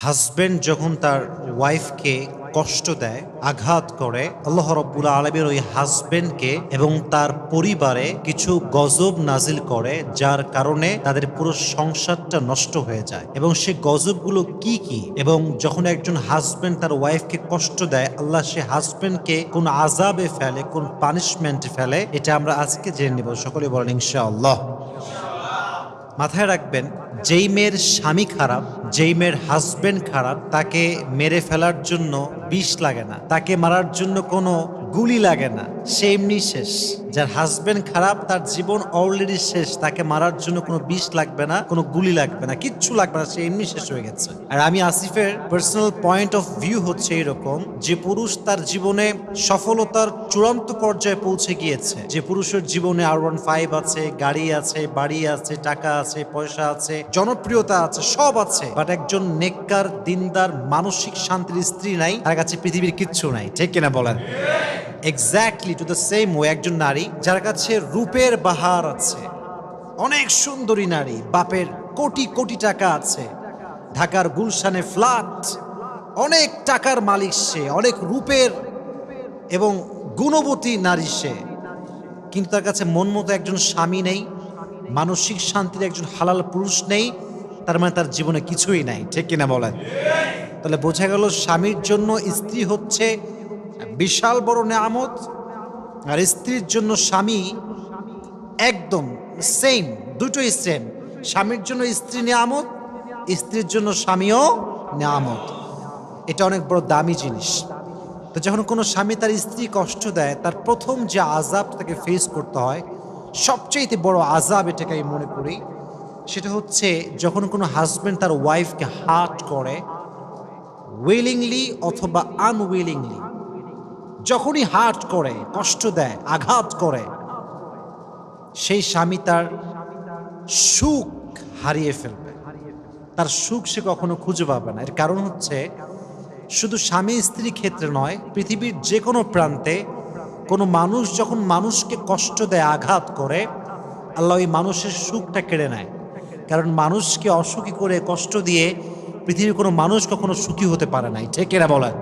Husband যখন তার ওয়াইফকে কষ্ট দেয়, আঘাত করে, আল্লাহ রাব্বুল আলামিন ওই হাজবেন্ডকে এবং তার পরিবারে কিছু গজব নাজিল করে, যার কারণে তাদের পুরো সংসারটা নষ্ট হয়ে যায়। এবং সে গজবগুলো কি কি, এবং যখন একজন হাজবেন্ড তার ওয়াইফকে কষ্ট দেয়, আল্লাহ সে হাজবেন্ডকে কোন আযাবে ফেলে, কোন পানিশমেন্টে ফেলে, এটা আমরা আজকে জেনে নেব। সকলে বলেন ইনশাআল্লাহ। মাথায় রাখবেন, যেই মেয়ের স্বামী খারাপ, যেই মেয়ের হাজবেন্ড খারাপ, তাকে মেরে ফেলার জন্য বিষ লাগে না, তাকে মারার জন্য কোনো গুলি লাগে না, সে এমনি শেষ। যার হাজবেন্ড খারাপ, তার জীবন অলরেডি শেষ, তাকে মারার জন্য কোনো বিষ লাগবে না, কোনো গুলি লাগবে না, কিচ্ছু লাগবে না, সে এমনি শেষ হয়ে গেছে। আর আমি আসিফের পার্সোনাল পয়েন্ট অফ ভিউ হচ্ছে এরকম, যে পুরুষ তার জীবনে সফলতার চূড়ান্ত পর্যায়ে পৌঁছে গিয়েছে, যে পুরুষের জীবনে R15 আছে, গাড়ি আছে, বাড়ি আছে, টাকা আছে, পয়সা আছে, জনপ্রিয়তা আছে, সব আছে, বাট একজন নেককার, দিনদার, মানসিক শান্তির স্ত্রী নাই, তার কাছে পৃথিবীর কিচ্ছু নাই। ঠিক কিনা বলেন? Exactly to the same way, একজন নারী যার কাছে রূপের বাহার আছে, অনেক সুন্দরী নারী, বাপের কোটি কোটি টাকা আছে, ঢাকার গুলশানে ফ্ল্যাট, অনেক টাকার মালিক সে, অনেক রূপের এবং গুণবতী নারী সে, কিন্তু তার কাছে মন মতো একজন স্বামী নেই, মানসিক শান্তির একজন হালাল পুরুষ নেই, তার মানে তার জীবনে কিছুই নাই। ঠিক কিনা বলেন? তাহলে বোঝা গেল, স্বামীর জন্য স্ত্রী হচ্ছে বিশাল বড় নেয়ামত, আর স্ত্রীর জন্য স্বামী একদম সেম, দুটোই সেম। স্বামীর জন্য স্ত্রী নেয়ামত, স্ত্রীর জন্য স্বামীও নেয়ামত। এটা অনেক বড় দামি জিনিস। তো যখন কোনো স্বামী তার স্ত্রী কষ্ট দেয়, তার প্রথম যে আযাব তাকে ফেস করতে হয়, সবচেয়ে বড় আযাব এটাকে আমি মনে করি, সেটা হচ্ছে যখন কোনো হাজব্যান্ড তার ওয়াইফকে হার্ট করে, উইলিংলি অথবা আনউইলিংলি, যখনই হার্ট করে, কষ্ট দেয়, আঘাত করে, সেই স্বামী তার সুখ হারিয়ে ফেলবে, তার সুখ সে কখনো খুঁজে পাবে না। এর কারণ হচ্ছে, শুধু স্বামী স্ত্রী ক্ষেত্রে নয়, পৃথিবীর যে কোনো প্রান্তে কোনো মানুষ যখন মানুষকে কষ্ট দেয়, আঘাত করে, আল্লাহ ওই মানুষের সুখটা কেড়ে নেয়। কারণ মানুষকে অসুখী করে, কষ্ট দিয়ে পৃথিবীর কোনো মানুষ কখনো সুখী হতে পারে নাই। ঠিক এরা বলেন?